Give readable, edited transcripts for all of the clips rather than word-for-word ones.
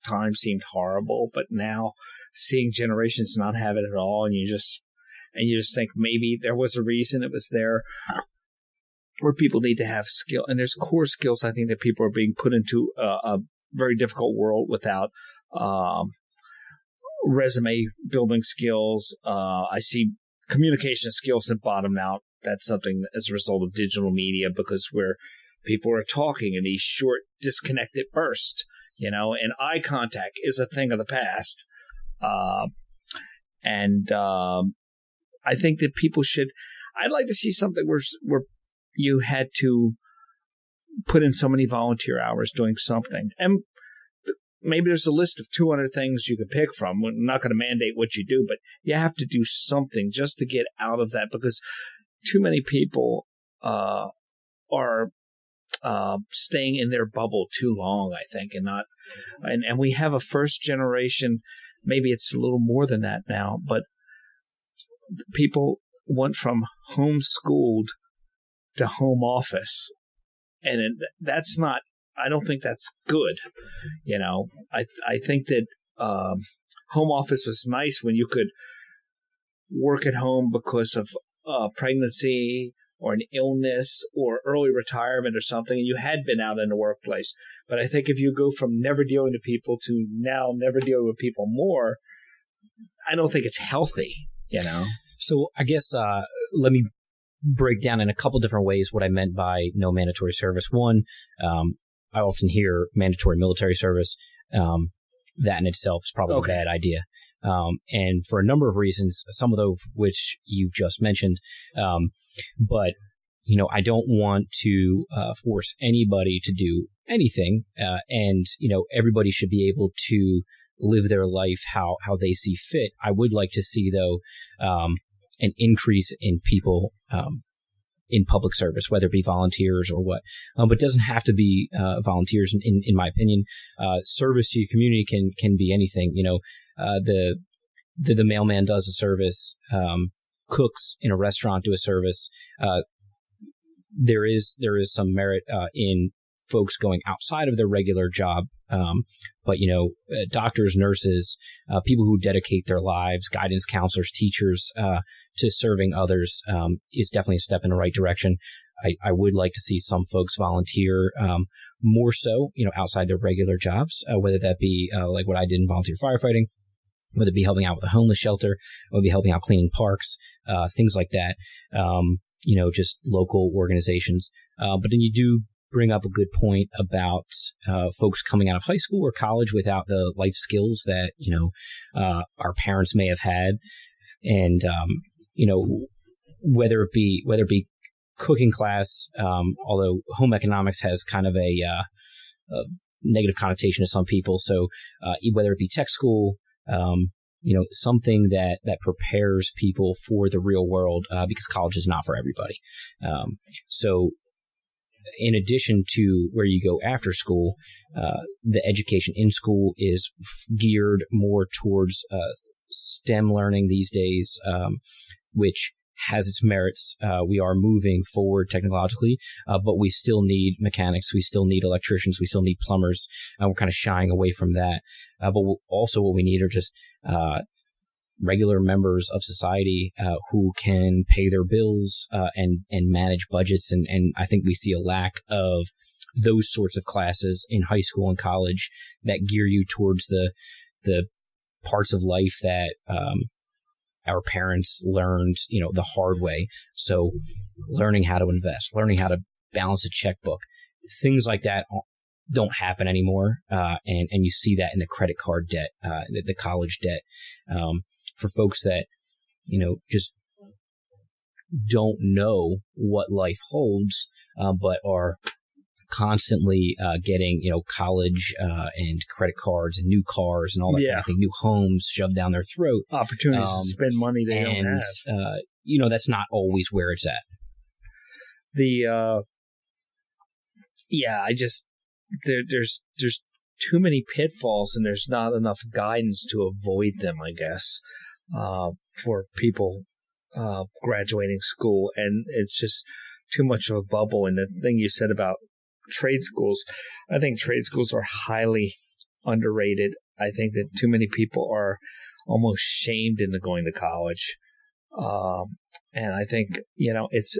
time seemed horrible, but now seeing generations not have it at all, and you just think maybe there was a reason it was there, where people need to have skill. And there's core skills, I think, that people are being put into a very difficult world without resume building skills. I see communication skills that bottom out. That's something as a result of digital media, because where people are talking in these short, disconnected bursts, and eye contact is a thing of the past. I think that people should. I'd like to see something where you had to put in so many volunteer hours doing something, and maybe there's a list of 200 things you can pick from. We're not going to mandate what you do, but you have to do something just to get out of that, because too many people are staying in their bubble too long, I think, and we have a first generation. Maybe it's a little more than that now, but people went from homeschooled to home office, and that's not. I don't think that's good. I think that home office was nice when you could work at home because of pregnancy or an illness or early retirement or something, and you had been out in the workplace. But I think if you go from never dealing with people to now never dealing with people more, I don't think it's healthy, So I guess let me break down in a couple different ways what I meant by no mandatory service. One, I often hear mandatory military service. That in itself is probably a bad idea. And for a number of reasons, some of those which you've just mentioned. But, I don't want to force anybody to do anything. And, everybody should be able to live their life how they see fit. I would like to see, though, an increase in people in public service, whether it be volunteers or what. But it doesn't have to be volunteers, in my opinion. Service to your community can be anything. The mailman does a service, cooks in a restaurant do a service. There is some merit in folks going outside of their regular job. But, doctors, nurses, people who dedicate their lives, guidance counselors, teachers, to serving others, is definitely a step in the right direction. I would like to see some folks volunteer, more so, outside their regular jobs, whether that be, like what I did in volunteer firefighting, whether it be helping out with a homeless shelter, whether it be helping out cleaning parks, things like that, just local organizations. But then you do bring up a good point about folks coming out of high school or college without the life skills that our parents may have had, and whether it be cooking class, although home economics has kind of a negative connotation to some people, so whether it be tech school, something that prepares people for the real world, because college is not for everybody. So in addition to where you go after school, the education in school is geared more towards STEM learning these days, which has its merits. We are moving forward technologically, but we still need mechanics. We still need electricians. We still need plumbers. We're kind of shying away from that. But also what we need are just regular members of society who can pay their bills and manage budgets. And I think we see a lack of those sorts of classes in high school and college that gear you towards the parts of life that our parents learned, the hard way. So learning how to invest, learning how to balance a checkbook, things like that don't happen anymore. And you see that in the credit card debt, the college debt, for folks that, just don't know what life holds, but are constantly getting, college and credit cards and new cars and all that kind of thing, new homes shoved down their throat. Opportunities to spend money they don't have. That's not always where it's at. There's too many pitfalls, and there's not enough guidance to avoid them, I guess, for people graduating school. And it's just too much of a bubble. And the thing you said about trade schools, I think trade schools are highly underrated. I think that too many people are almost shamed into going to college. And I think, it's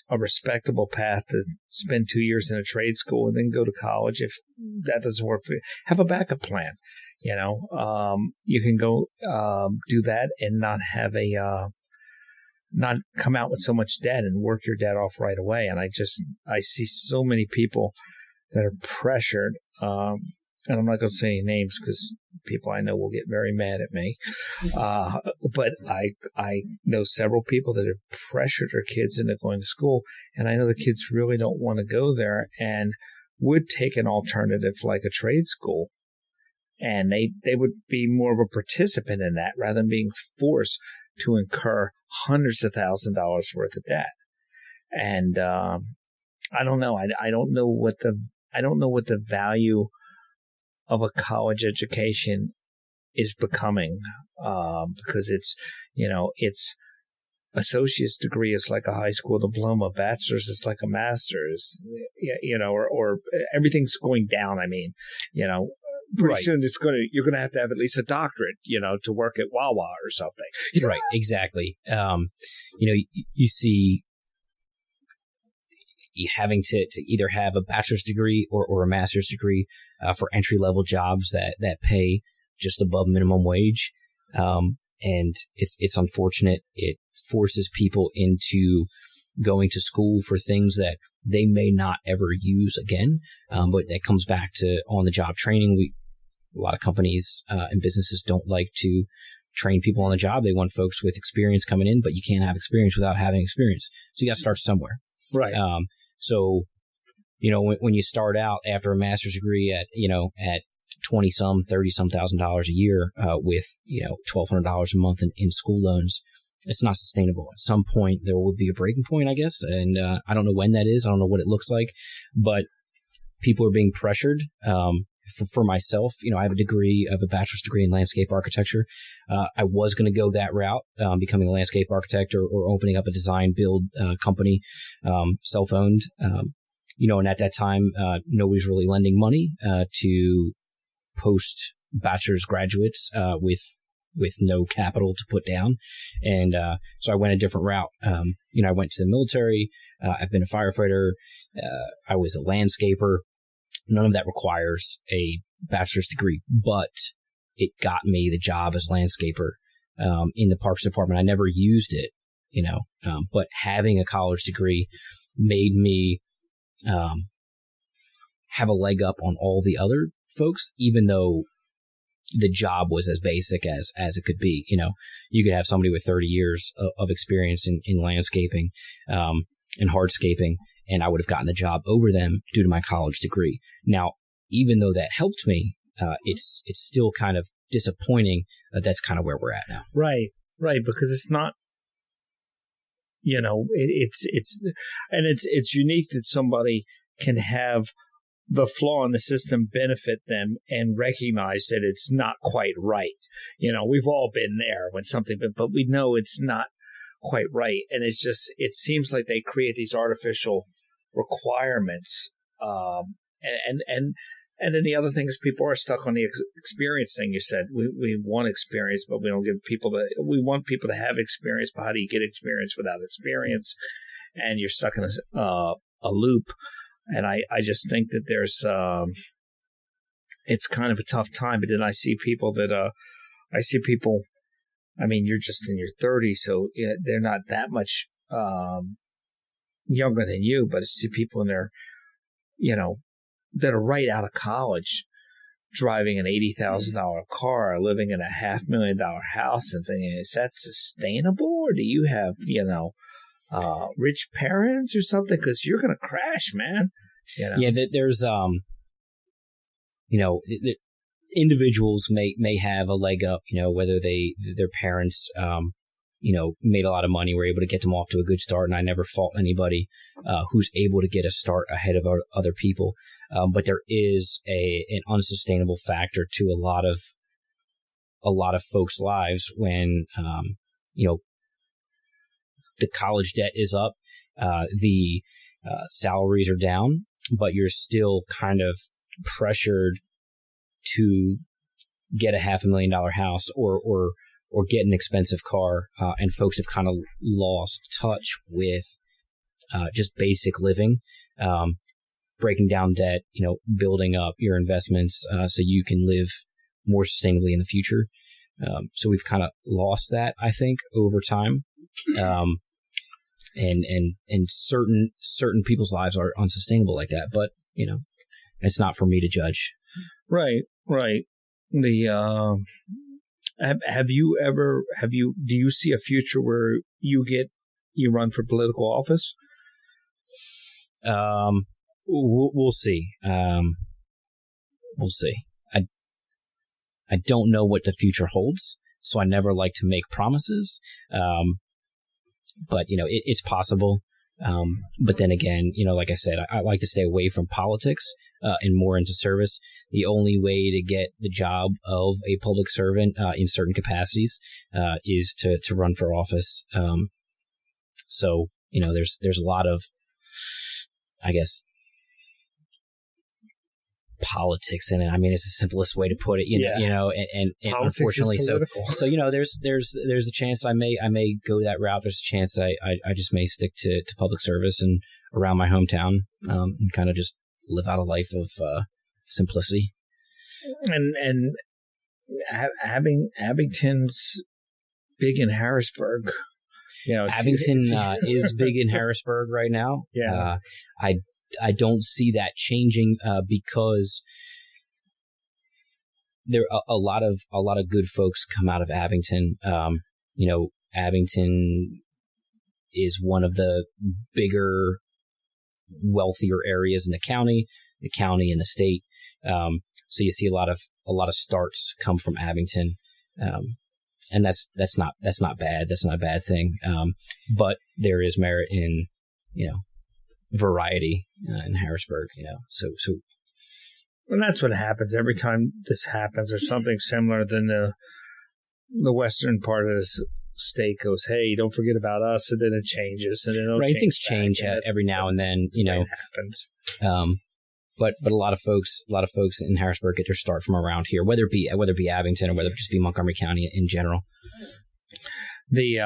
a respectable path to spend 2 years in a trade school and then go to college. If that doesn't work for you, have a backup plan. You can go do that and not have not come out with so much debt and work your debt off right away. And I see so many people that are pressured. And I'm not going to say any names because people I know will get very mad at me. But I know several people that have pressured their kids into going to school, and I know the kids really don't want to go there and would take an alternative like a trade school. And they would be more of a participant in that rather than being forced to incur hundreds of thousands of dollars worth of debt. And I don't know. I don't know what the value of a college education is becoming, because it's associate's degree is like a high school diploma, bachelor's is like a master's, or everything's going down. I mean, pretty soon you're going to have at least a doctorate, to work at Wawa or something. Right. Exactly. You see having to either have a bachelor's degree or a master's degree for entry-level jobs that pay just above minimum wage. And it's unfortunate. It forces people into going to school for things that they may not ever use again. But that comes back to on-the-job training. A lot of companies and businesses don't like to train people on the job. They want folks with experience coming in, but you can't have experience without having experience. So you got to start somewhere. Right. So, when you start out after a master's degree at 20-some, 30-some $1,000s a year, with, $1,200 a month in school loans, it's not sustainable. At some point, there will be a breaking point, I guess. And, I don't know when that is. I don't know what it looks like, but people are being pressured. For myself, I have a bachelor's degree in landscape architecture. I was going to go that route, becoming a landscape architect or opening up a design build company, self-owned. And at that time, nobody's really lending money to post bachelor's graduates with no capital to put down. And so I went a different route. I went to the military. I've been a firefighter. I was a landscaper. None of that requires a bachelor's degree, but it got me the job as landscaper in the parks department. I never used it, but having a college degree made me have a leg up on all the other folks, even though the job was as basic as it could be. You could have somebody with 30 years of experience in landscaping and hardscaping, and I would have gotten the job over them due to my college degree. Now, even though that helped me, it's still kind of disappointing that that's kind of where we're at now. Right, because it's not, it's unique that somebody can have the flaw in the system benefit them and recognize that it's not quite right. We've all been there when something, but we know it's not quite right. And it seems like they create these artificial requirements. And then the other thing is people are stuck on the experience thing. You said we want experience, but we don't give we want people to have experience, but how do you get experience without experience? And you're stuck in a loop. And I just think that there's, it's kind of a tough time. But then I see people, I mean, you're just in your 30s, so they're not that much younger than you, but I see people in their, that are right out of college, driving an $80,000 car, living in a $500,000 house, and thinking, is that sustainable? Or do you have, rich parents or something? Because you're going to crash, man. Yeah, there's, individuals may have a leg up, whether their parents, made a lot of money, were able to get them off to a good start. And I never fault anybody who's able to get a start ahead of other people. But there is an unsustainable factor to a lot of folks' lives when, the college debt is up, the salaries are down, but you're still kind of pressured to get a $500,000 house or get an expensive car, and folks have kind of lost touch with just basic living, breaking down debt, building up your investments so you can live more sustainably in the future. So we've kind of lost that, I think, over time. And certain people's lives are unsustainable like that, but it's not for me to judge. Right. The do you see a future where you run for political office? We'll see. We'll see. I don't know what the future holds, so I never like to make promises. But it's possible. But then again, like I said, I like to stay away from politics and more into service. The only way to get the job of a public servant in certain capacities is to run for office. So there's a lot of, I guess, politics in it. I mean, it's the simplest way to put it, and unfortunately, so there's a chance I may go that route. There's a chance I just may stick to public service and around my hometown, and kind of just live out a life of simplicity. And Abington's big in Harrisburg. Abington is big in Harrisburg right now. Yeah. I don't see that changing because there are a lot of good folks come out of Abington. Abington is one of the bigger, wealthier areas in the county and the state. So you see a lot of starts come from Abington. And that's not bad. That's not a bad thing. But there is merit in, variety in Harrisburg, so. And that's what happens every time this happens, or something similar. Then the western part of the state goes, "Hey, don't forget about us," and then it changes, and then right. Things change every now and then, It happens. But a lot of folks in Harrisburg get their start from around here, whether it be Abington or whether it just be Montgomery County in general. The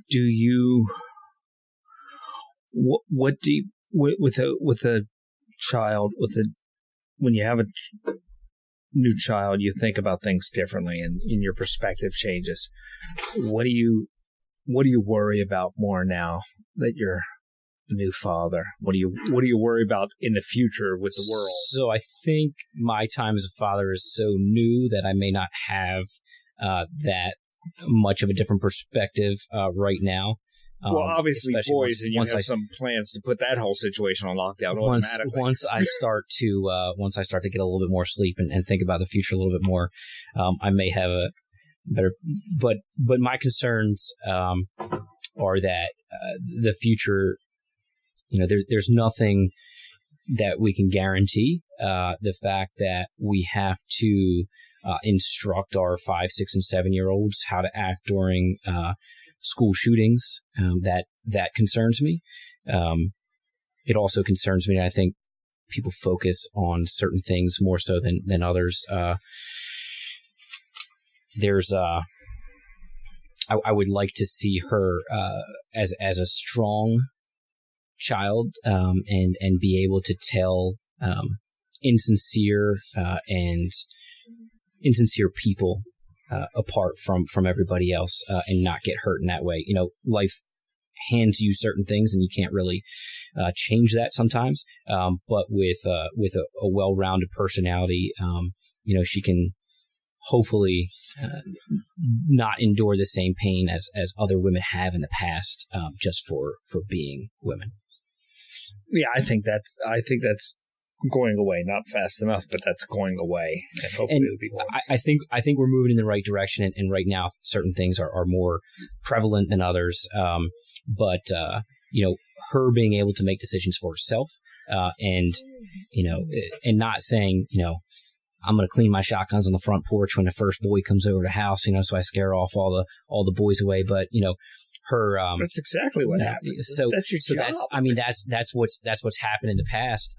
do you what do you, with a child when you have a new child, you think about things differently, and your perspective changes. What do you worry about more now that you're the new father? What do you worry about in the future with the world? So I think my time as a father is so new that I may not have that much of a different perspective right now. Well, obviously boys, and you have some plans to put that whole situation on lockdown automatically. Once I start to get a little bit more sleep and think about the future a little bit more, I may have a better. But my concerns are that the future, there's nothing that we can guarantee. The fact that we have to instruct our 5, 6, and 7-year-olds how to act during school shootings, that concerns me. It also concerns me. I think people focus on certain things more so than others. I would like to see her as a strong child, and be able to tell insincere people apart from everybody else, and not get hurt in that way. Life hands you certain things, and you can't really change that sometimes. But with a well-rounded personality, she can hopefully not endure the same pain as other women have in the past, just for being women. Yeah, I think that's going away, not fast enough, but that's going away, and hopefully it'll be worse. I think we're moving in the right direction, and right now certain things are more prevalent than others. But her being able to make decisions for herself, and not saying, I'm going to clean my shotguns on the front porch when the first boy comes over the house, so I scare off all the boys away. But, her. That's exactly what happened. So that's your job. That's what's happened in the past.